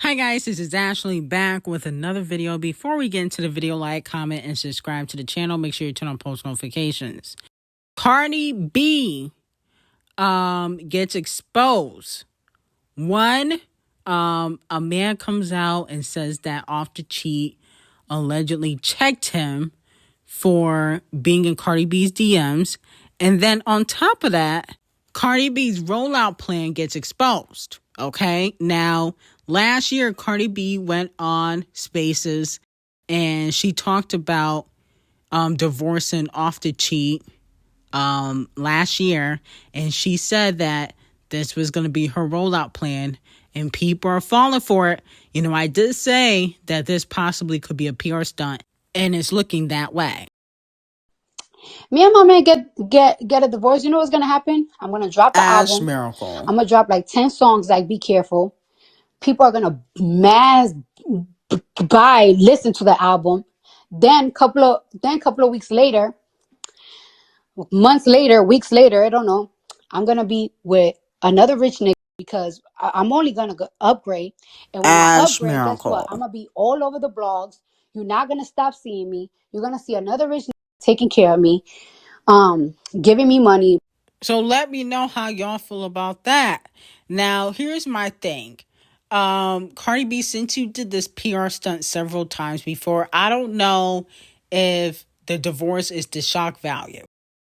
Hi guys, this is Ashley back with another video. Before we get into the video, like, comment, and subscribe to the channel. Make sure you turn on post notifications. Cardi B gets exposed. One, a man comes out and says that Off the Cheat allegedly checked him for being in Cardi B's DMs. And then on top of that, Cardi B's rollout plan gets exposed. Okay, now last year Cardi B went on Spaces and she talked about divorcing Off the Cheat last year, and she said that this was going to be her rollout plan, and people are falling for it. You know, I did say that this possibly could be a PR stunt, and it's looking that way. Me and my man get a divorce. You know what's gonna happen? I'm gonna drop the album. Miracle. I'm gonna drop like 10 songs. Like, be careful. People are gonna listen to the album. Then couple of weeks later, months later, weeks later, I don't know. I'm gonna be with another rich nigga because I'm only gonna upgrade. And when I upgrade, Miracle. guess what? I'm gonna be all over the blogs. You're not gonna stop seeing me. You're gonna see another rich nigga taking care of me, giving me money. So let me know how y'all feel about that. Now, here's my thing. Cardi B, since you did this PR stunt several times before, I don't know if the divorce is the shock value.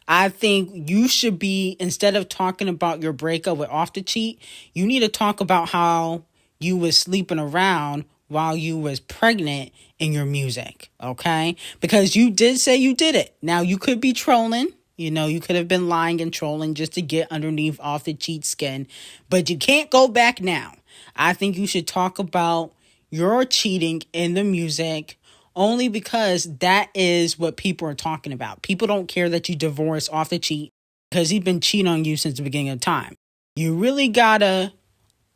I think you should be, instead of talking about your breakup with Off the Cheat, you need to talk about how you was sleeping around while you was pregnant in your music, okay? Because you did say you did it. Now, you could be trolling. You know, you could have been lying and trolling just to get underneath Off the Cheat skin. But you can't go back now. I think you should talk about your cheating in the music, only because that is what people are talking about. People don't care that you divorced Off the Cheat because he's been cheating on you since the beginning of time. You really gotta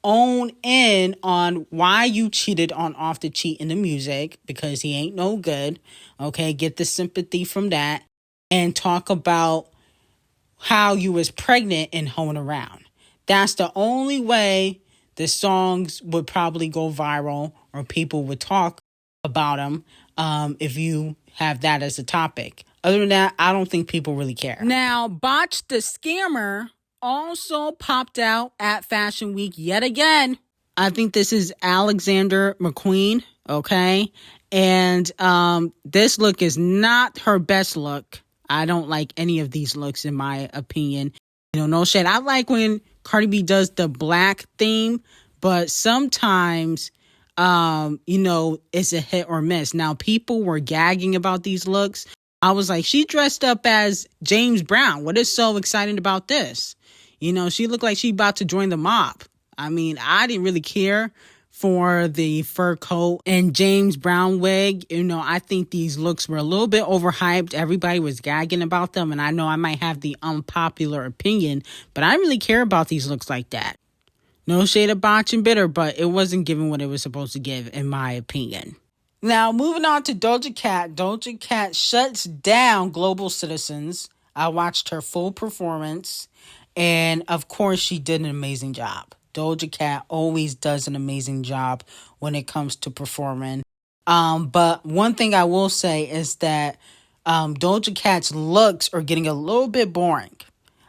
own in on why you cheated on Off the Cheat in the music, because he ain't no good. Okay, get the sympathy from that and talk about how you was pregnant and hoeing around. That's the only way the songs would probably go viral or people would talk about them, if you have that as a topic. Other than that, I don't think people really care. Now, Botch the Scammer also popped out at Fashion Week yet again. I think this is Alexander McQueen, okay? And this look is not her best look. I don't like any of these looks, in my opinion. You know, no shade. I like when Cardi B does the black theme, but sometimes, you know, it's a hit or miss. Now, people were gagging about these looks. I was like, she dressed up as James Brown. What is so exciting about this? You know, she looked like she about to join the mob. I mean, I didn't really care for the fur coat and James Brown wig. You know, I think these looks were a little bit overhyped. Everybody was gagging about them, and I know I might have the unpopular opinion, but I didn't really care about these looks like that. No shade of Botch and Bitter, but it wasn't giving what it was supposed to give, in my opinion. Now, moving on to Doja Cat. Doja Cat shuts down Global Citizens. I watched her full performance, and of course, she did an amazing job. Doja Cat always does an amazing job when it comes to performing. But one thing I will say is that Doja Cat's looks are getting a little bit boring.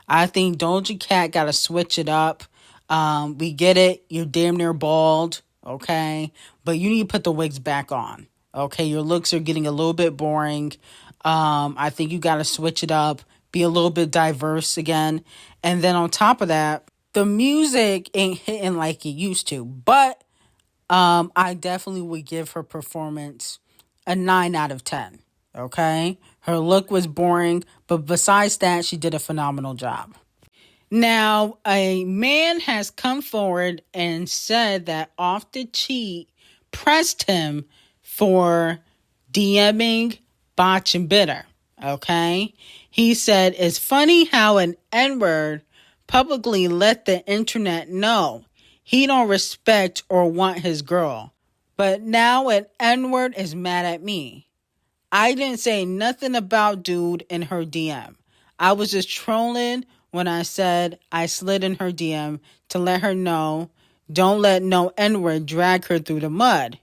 I think Doja Cat got to switch it up. We get it. You're damn near bald, okay? But you need to put the wigs back on, okay? Your looks are getting a little bit boring. I think you got to switch it up. Be a little bit diverse again. And then on top of that, the music ain't hitting like it used to. But I definitely would give her performance a 9 out of 10, okay? Her look was boring, but besides that, she did a phenomenal job. Now, a man has come forward and said that Off the Cheat pressed him for DMing Botch and Bitter, okay? He said, it's funny how an N-word publicly let the internet know he don't respect or want his girl. But now an N-word is mad at me. I didn't say nothing about dude in her DM. I was just trolling when I said I slid in her DM to let her know Don't let no N-word drag her through the mud.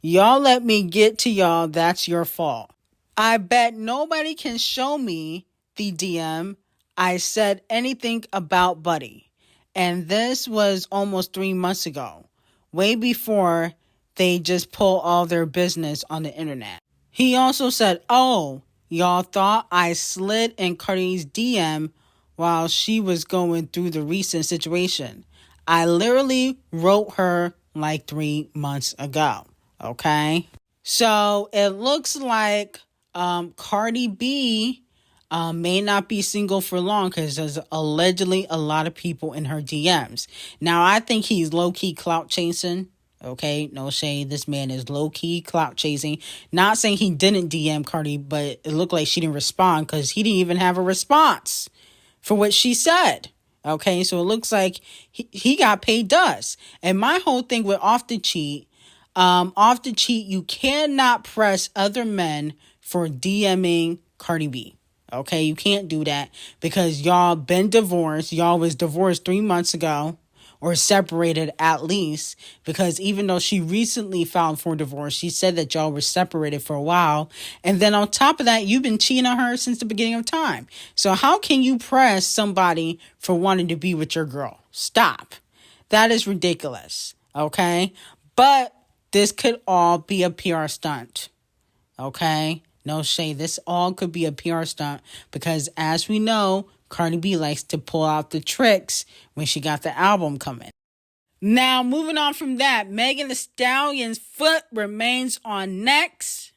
Y'all let me get to y'all, that's your fault. I bet nobody can show me the DM I said anything about Buddy. And this was almost 3 months ago, way before they just pull all their business on the internet. He also said, oh, y'all thought I slid in Cardi's DM while she was going through the recent situation. I literally wrote her like 3 months ago. Okay? So it looks like Cardi B may not be single for long because there's allegedly a lot of people in her DMs. Now, I think he's low-key clout chasing. Okay, no shade. This man is low-key clout chasing. Not saying he didn't DM Cardi, but it looked like she didn't respond because he didn't even have a response for what she said. Okay, so it looks like he got paid dust. And my whole thing with Off the Cheat, you cannot press other men for DMing Cardi B. Okay, you can't do that because y'all been divorced. Y'all was divorced 3 months ago, or separated at least, because even though she recently filed for divorce, she said that y'all were separated for a while. And then on top of that, you've been cheating on her since the beginning of time. So how can you press somebody for wanting to be with your girl? Stop. That is ridiculous. Okay? But this could all be a PR stunt. Okay? No shade. This all could be a PR stunt because, as we know, Cardi B likes to pull out the tricks when she got the album coming. Now, moving on from that, Megan Thee Stallion's foot remains on Nëçkś.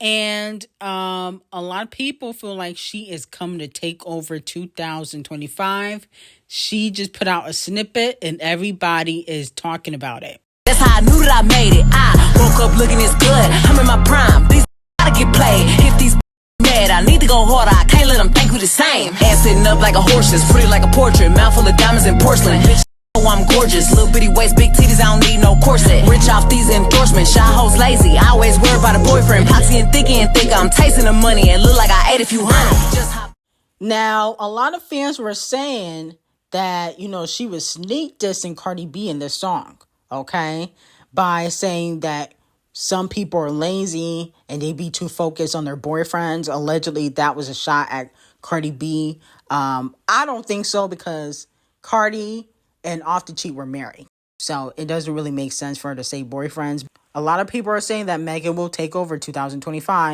And a lot of people feel like she is coming to take over 2025. She just put out a snippet and everybody is talking about it. That's how I knew that I made it. I woke up looking this good. I'm in my prime. These gotta get played. If these mad, I need to go harder. I can't let them think we the same. Ass sitting up like a horse's, pretty like a portrait. Mouth full of diamonds and porcelain. Bitch, oh, I'm gorgeous. Little bitty waist, big titties, I don't need no corset. Rich off these endorsements. Shy hoes lazy. I always worry about a boyfriend. Poxy and thicky and think I'm tasting the money and look like I ate a few hundred. Now, a lot of fans were saying that, she was sneak dissing Cardi B in this song. Okay, by saying that some people are lazy and they be too focused on their boyfriends. Allegedly, that was a shot at Cardi B. I don't think so because Cardi and Off the Cheat were married. So it doesn't really make sense for her to say boyfriends. A lot of people are saying that Megan will take over 2025.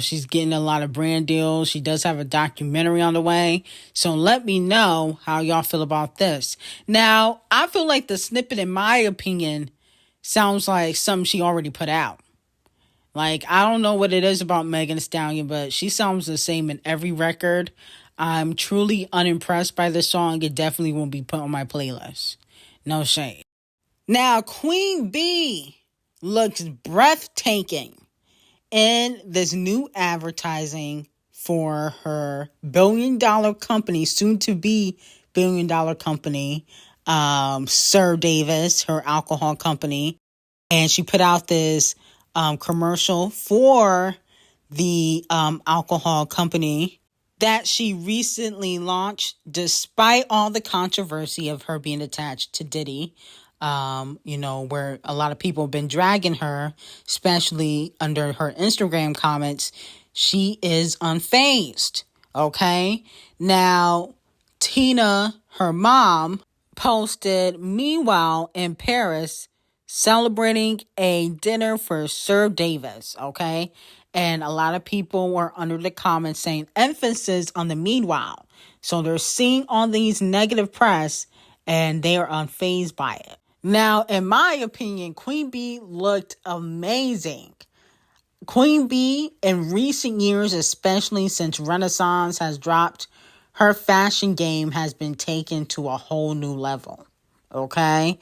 She's getting a lot of brand deals. She does have a documentary on the way. So let me know how y'all feel about this. Now, I feel like the snippet, in my opinion, sounds like something she already put out. Like, I don't know what it is about Megan Thee Stallion, but she sounds the same in every record. I'm truly unimpressed by this song. It definitely won't be put on my playlist. No shade. Now, Queen B looks breathtaking in this new advertising for her billion-dollar company, soon-to-be billion-dollar company, Sir Davis, her alcohol company. And she put out this commercial for the alcohol company that she recently launched, despite all the controversy of her being attached to Diddy. Where a lot of people have been dragging her, especially under her Instagram comments. She is unfazed. Okay. Now, Tina, her mom, posted, meanwhile, in Paris, celebrating a dinner for Sir Davis. Okay. And a lot of people were under the comments saying emphasis on the meanwhile. So they're seeing all these negative press and they are unfazed by it. Now, in my opinion, Queen B looked amazing. Queen B, in recent years, especially since Renaissance has dropped, her fashion game has been taken to a whole new level. Okay?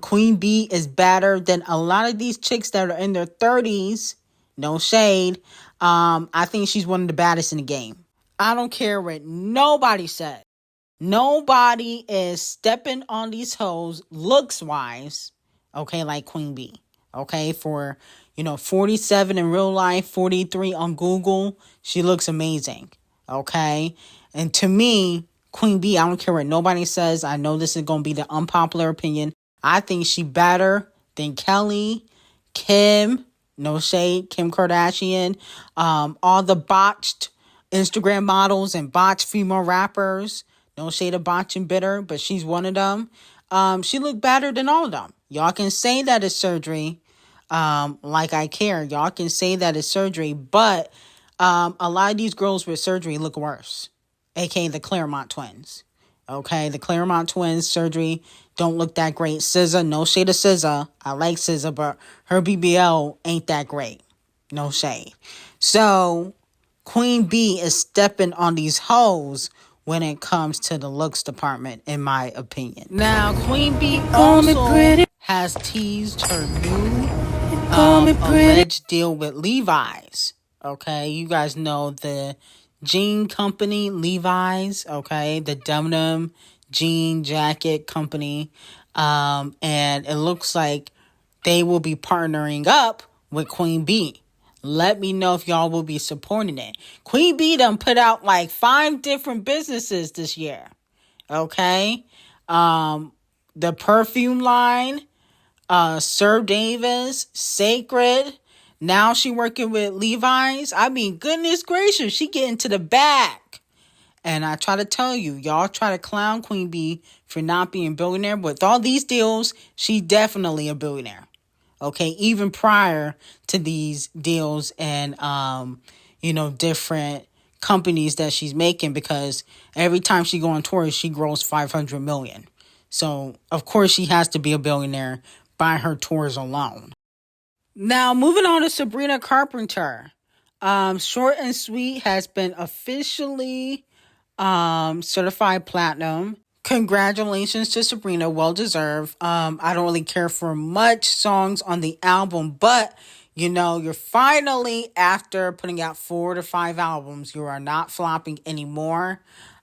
Queen B is better than a lot of these chicks that are in their 30s. No shade. I think she's one of the baddest in the game. I don't care what nobody says. Nobody is stepping on these hoes looks-wise, okay, like Queen B, okay? For, 47 in real life, 43 on Google, she looks amazing, okay? And to me, Queen B, I don't care what nobody says. I know this is going to be the unpopular opinion. I think she better than Kelly, Kim, no shade, Kim Kardashian, all the botched Instagram models and botched female rappers. No shade of botch and bitter, but she's one of them. She looked better than all of them. Y'all can say that it's surgery. Like I care. Y'all can say that it's surgery, but a lot of these girls with surgery look worse. AKA the Claremont twins. Okay, the Claremont twins surgery don't look that great. SZA, no shade of SZA. I like SZA, but her BBL ain't that great. No shade. So Queen B is stepping on these hoes when it comes to the looks department, in my opinion. Now, Queen B also has teased her new alleged deal with Levi's. Okay, you guys know the jean company Levi's, okay, the denim jean jacket company, and it looks like they will be partnering up with Queen B. Let me know if y'all will be supporting it. Queen B done put out like 5 different businesses this year, okay, the perfume line, Sir Davis, Sacred. Now she working with Levi's. I mean, goodness gracious, she getting to the back. And I try to tell you, y'all try to clown Queen B for not being a billionaire. But with all these deals, she definitely a billionaire. Okay, even prior to these deals and, different companies that she's making, because every time she go on tour, she grows 500 million. So, of course, she has to be a billionaire by her tours alone. Now, moving on to Sabrina Carpenter. Short and Sweet has been officially certified platinum. Congratulations to Sabrina, well deserved. I don't really care for much songs on the album, but you're finally, after putting out 4 to 5 albums, you are not flopping anymore.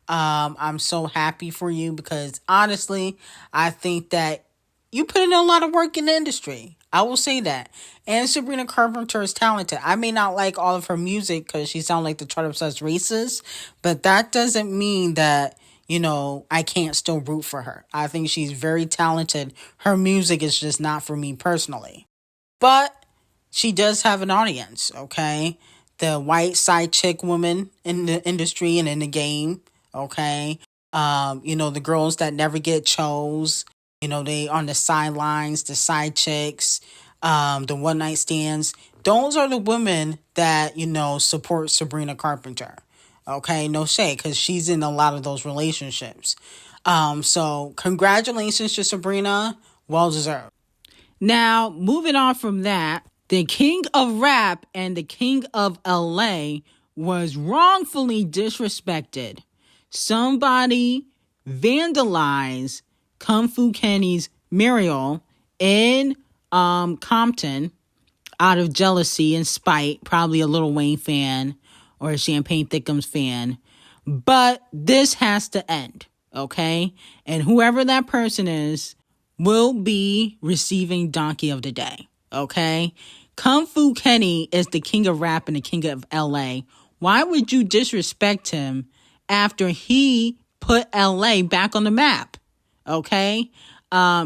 I'm so happy for you, because honestly, I think that you put in a lot of work in the industry. I will say that. And Sabrina Carpenter is talented. I may not like all of her music because she sounds like the chart obsessed racist, but that doesn't mean that, I can't still root for her. I think she's very talented. Her music is just not for me personally. But she does have an audience, okay? The white side chick woman in the industry and in the game, okay? The girls that never get chose. They on the sidelines, the side chicks, the one night stands. Those are the women that, support Sabrina Carpenter. Okay, no shade, because she's in a lot of those relationships. So congratulations to Sabrina. Well deserved. Now, moving on from that, the king of rap and the king of LA was wrongfully disrespected. Somebody vandalized Kung Fu Kenny's mural in Compton out of jealousy and spite, probably a Lil Wayne fan or a Champagne Thickums fan. But this has to end, okay? And whoever that person is will be receiving Donkey of the Day, okay? Kung Fu Kenny is the king of rap and the king of LA. Why would you disrespect him after he put LA back on the map? Okay?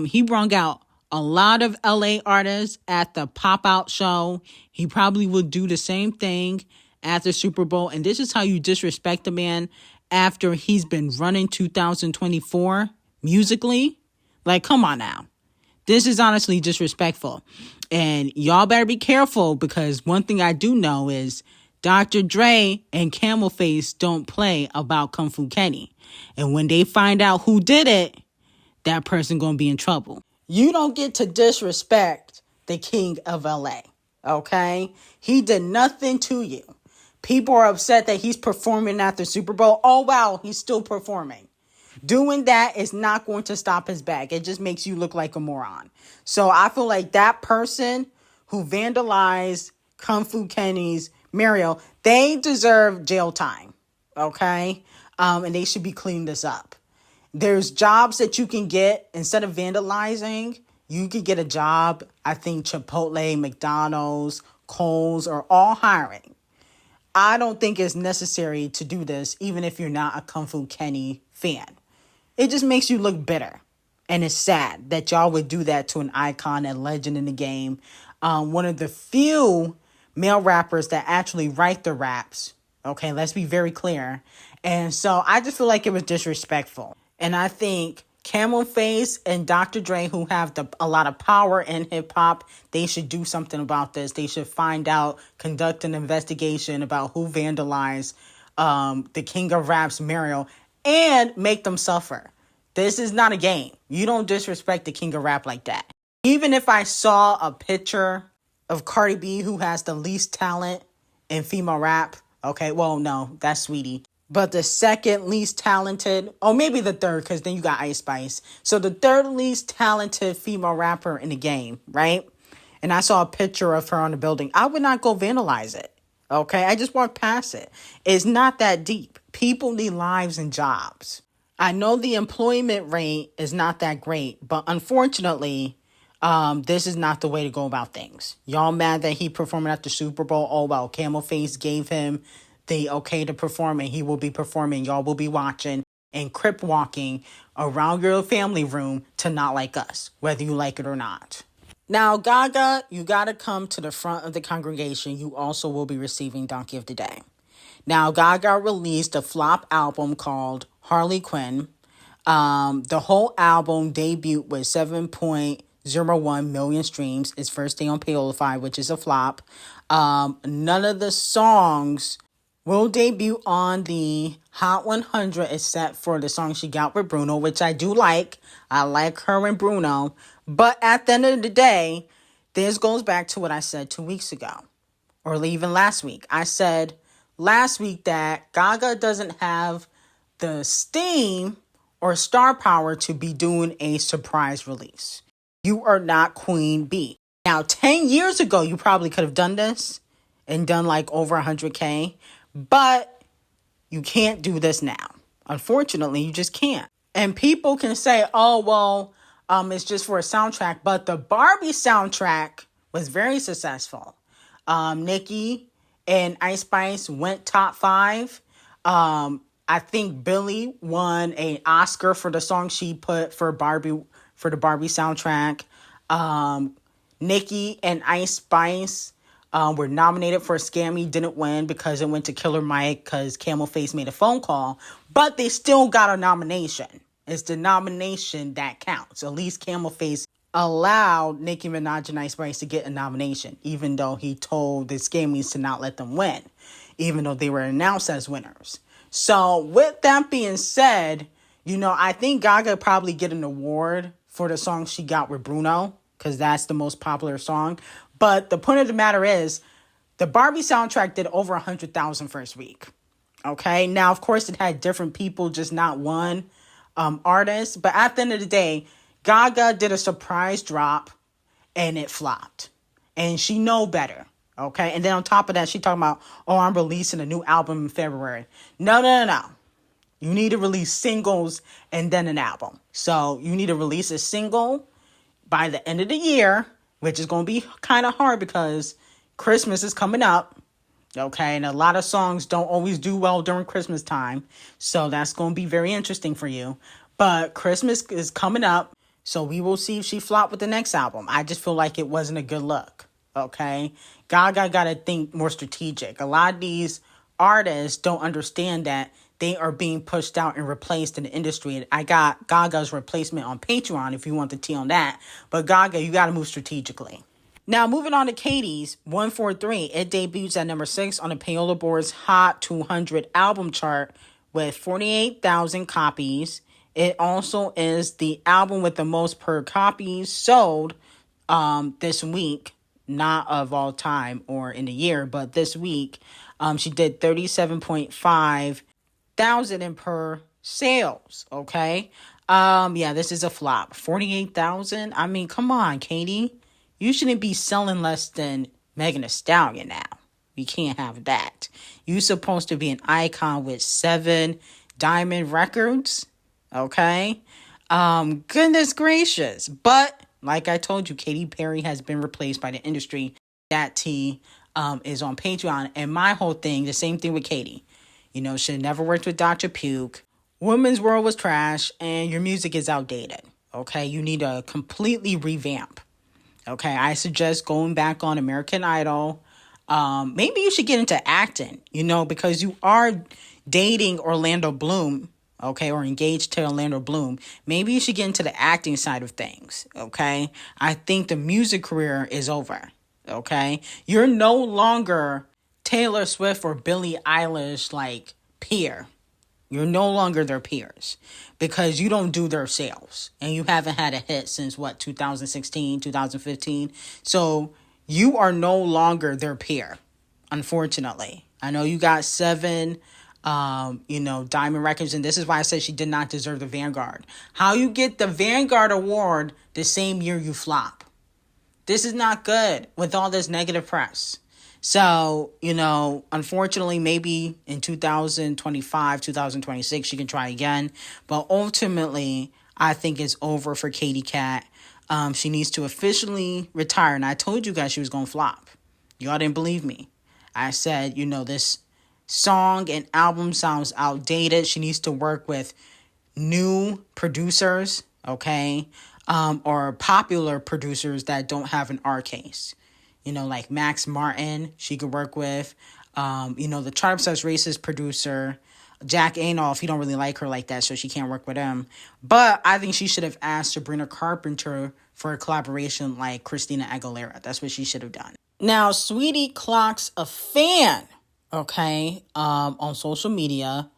He brought out a lot of LA artists at the pop-out show. He probably will do the same thing at the Super Bowl. And this is how you disrespect a man after he's been running 2024 musically. Like, come on now. This is honestly disrespectful. And y'all better be careful, because one thing I do know is Dr. Dre and Camel Face don't play about Kung Fu Kenny. And when they find out who did it, that person gonna be in trouble. You don't get to disrespect the king of LA, okay? He did nothing to you. People are upset that he's performing at the Super Bowl. Oh, wow, he's still performing. Doing that is not going to stop his bag. It just makes you look like a moron. So I feel like that person who vandalized Kung Fu Kenny's mural, they deserve jail time, okay? And they should be cleaning this up. There's jobs that you can get instead of vandalizing. You could get a job. I think Chipotle, McDonald's, Kohl's are all hiring. I don't think it's necessary to do this, even if you're not a Kung Fu Kenny fan. It just makes you look bitter. And it's sad that y'all would do that to an icon, a legend in the game. One of the few male rappers that actually write the raps. Okay, let's be very clear. And so I just feel like it was disrespectful. And I think Camel Face and Dr. Dre, who have a lot of power in hip hop, they should do something about this. They should find out, conduct an investigation about who vandalized the King of Rap's Mariel and make them suffer. This is not a game. You don't disrespect the King of Rap like that. Even if I saw a picture of Cardi B, who has the least talent in female rap, okay, well, no, that's Saweetie. But the second least talented, or maybe the third, because then you got Ice Spice. So the third least talented female rapper in the game, right? And I saw a picture of her on the building. I would not go vandalize it, okay? I just walked past it. It's not that deep. People need lives and jobs. I know the employment rate is not that great, but unfortunately, this is not the way to go about things. Y'all mad that he performed at the Super Bowl? Oh, well, Camel Face gave him the okay to perform, and he will be performing. Y'all will be watching and crip walking around your family room to Not Like Us, whether you like it or not. Now, Gaga, you got to come to the front of the congregation. You also will be receiving Donkey of the Day. Now, Gaga released a flop album called Harley Quinn. The whole album debuted with 7.01 million streams. Its first day on PÄY0ŁÄ, which is a flop. None of the songs will debut on the Hot 100 except for the song she got with Bruno, which I do like. I like her and Bruno. But at the end of the day, this goes back to what I said 2 weeks ago, or even last week. I said last week that Gaga doesn't have the steam or star power to be doing a surprise release. You are not Queen B. Now, 10 years ago, you probably could have done this and done like over 100K, but you can't do this now. Unfortunately, you just can't. And people can say, oh, well, it's just for a soundtrack, but the Barbie soundtrack was very successful. Nicki and Ice Spice went top 5. I think Billie won an Oscar for the song she put for Barbie, for the Barbie soundtrack. Nicki and Ice Spice were nominated for a Scammy, didn't win because it went to Killer Mike because Camel Face made a phone call, but they still got a nomination. It's the nomination that counts. At least Camel Face allowed Nicki Minaj and Ice Spice to get a nomination, even though he told the Scammies to not let them win, even though they were announced as winners. So with that being said, you know, I think Gaga probably get an award for the song she got with Bruno, because that's the most popular song. But the point of the matter is, the Barbie soundtrack did over 100,000 first week. Okay, now of course it had different people, just not one artist. But at the end of the day, Gaga did a surprise drop and it flopped. And she know better. Okay, and then on top of that, she talking about, oh, I'm releasing a new album in February. No. You need to release singles and then an album. So you need to release a single by the end of the year, which is going to be kind of hard because Christmas is coming up. Okay, and a lot of songs don't always do well during Christmas time. So that's going to be very interesting for you. But Christmas is coming up, so we will see if she flopped with the next album. I just feel like it wasn't a good look. Okay, Gaga got to think more strategic. A lot of these artists don't understand that they are being pushed out and replaced in the industry. I got Gaga's replacement on Patreon if you want the tea on that. But Gaga, you got to move strategically. Now, moving on to Katie's 143. It debuts at number 6 on the PÄY0ŁÄ Board's Hot 200 album chart with 48,000 copies. It also is the album with the most per copies sold this week. Not of all time or in a year, but this week, she did 37.5 thousand in per sales. Okay. Yeah, this is a flop. 48,000. I mean, come on, Katie. You shouldn't be selling less than Megan Thee Stallion now. We can't have that. You're supposed to be an icon with 7 diamond records. Okay. Goodness gracious. But like I told you, Katy Perry has been replaced by the industry. That tea is on Patreon. And my whole thing, the same thing with Katy. You know, should have never worked with Dr. Puke Women's World was trash and your music is outdated. Okay, you need to completely revamp. Okay, I suggest going back on American Idol. Maybe you should get into acting, because you are dating Orlando Bloom, okay, or engaged to Orlando Bloom. Maybe you should get into the acting side of things, okay? I think the music career is over, okay? You're no longer Taylor Swift or Billie Eilish, like, peer. You're no longer their peers because you don't do their sales and you haven't had a hit since 2016, 2015. So you are no longer their peer, unfortunately. I know you got 7, Diamond Records, and this is why I said she did not deserve the Vanguard. How you get the Vanguard Award the same year you flop? This is not good with all this negative press. So, unfortunately, maybe in 2025, 2026, she can try again. But ultimately, I think it's over for Katy Cat. She needs to officially retire. And I told you guys she was going to flop. Y'all didn't believe me. I said, this song and album sounds outdated. She needs to work with new producers, okay? Or popular producers that don't have an R case. Like Max Martin, she could work with. The Chart Obsessed Racist producer, Jack Antonoff, he don't really like her like that, so she can't work with him. But I think she should have asked Sabrina Carpenter for a collaboration like Christina Aguilera. That's what she should have done. Now, Saweetie clocks a fan, okay, on social media.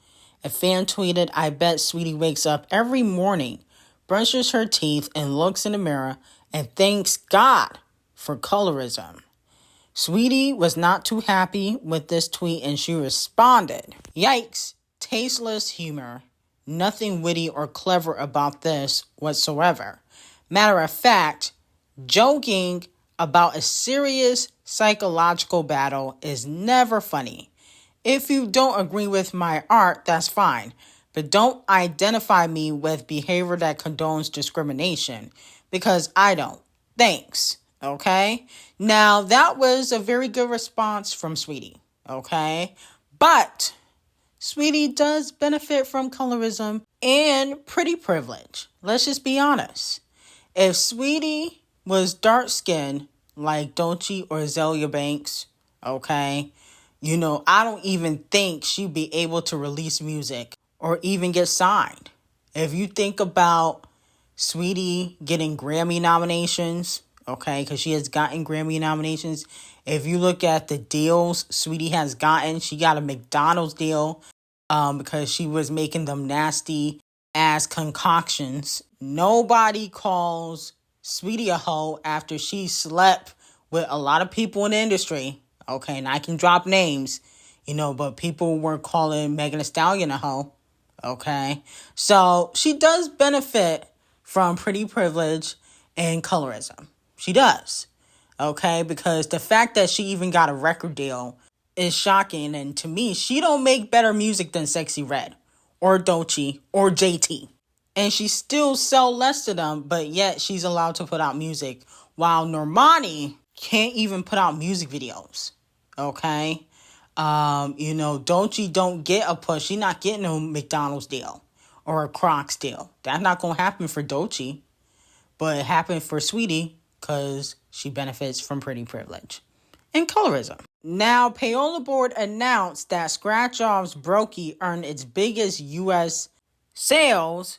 A fan tweeted, "I bet Saweetie wakes up every morning, brushes her teeth, and looks in the mirror and thanks God for colorism." Saweetie was not too happy with this tweet and she responded, "Yikes, tasteless humor. Nothing witty or clever about this whatsoever. Matter of fact, joking about a serious psychological battle is never funny. If you don't agree with my art, that's fine. But don't identify me with behavior that condones discrimination because I don't. Thanks." Okay? Now, that was a very good response from Saweetie. Okay? But Saweetie does benefit from colorism and pretty privilege. Let's just be honest. If Saweetie was dark-skinned like D0JA or Azealia Banks, okay, I don't even think she'd be able to release music or even get signed. If you think about Saweetie getting Grammy nominations, okay, because she has gotten Grammy nominations. If you look at the deals Saweetie has gotten, she got a McDonald's deal because she was making them nasty ass concoctions. Nobody calls Saweetie a hoe after she slept with a lot of people in the industry. Okay, and I can drop names, but people were calling Megan Thee Stallion a hoe. Okay, so she does benefit from pretty privilege and colorism. She does, okay? Because the fact that she even got a record deal is shocking. And to me, she don't make better music than Sexy Red or D0JA or JT. And she still sell less to them, but yet she's allowed to put out music. While Normani can't even put out music videos, okay? D0JA don't get a push. She's not getting no McDonald's deal or a Crocs deal. That's not going to happen for D0JA. But it happened for Saweetie because she benefits from pretty privilege and colorism. Now, PÄY0ŁÄ Board announced that Scratch Off's Brokey earned its biggest U.S. sales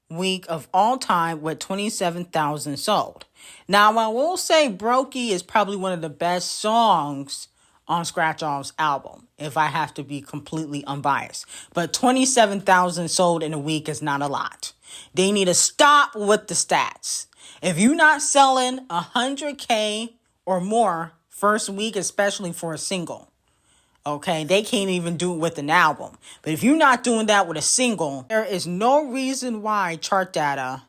week of all time with 27,000 sold. Now, I will say Brokey is probably one of the best songs on Scratch Off's album, if I have to be completely unbiased. But 27,000 sold in a week is not a lot. They need to stop with the stats. If you're not selling 100K or more first week, especially for a single, okay, they can't even do it with an album. But if you're not doing that with a single, there is no reason why Chart Data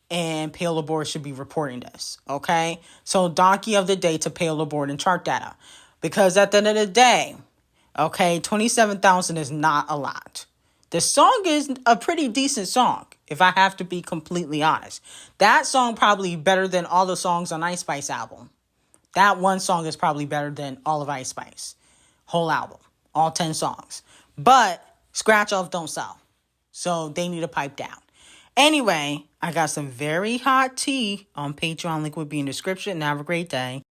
and PÄY0ŁÄ Board should be reporting this, okay? So donkey of the day to PÄY0ŁÄ Board and Chart Data. Because at the end of the day, okay, 27,000 is not a lot. The song is a pretty decent song, if I have to be completely honest. That song probably better than all the songs on Ice Spice album. That one song is probably better than all of Ice Spice. Whole album. All 10 songs. But Scratch Off don't sell. So they need to pipe down. Anyway, I got some very hot tea on Patreon. Link will be in the description. And have a great day.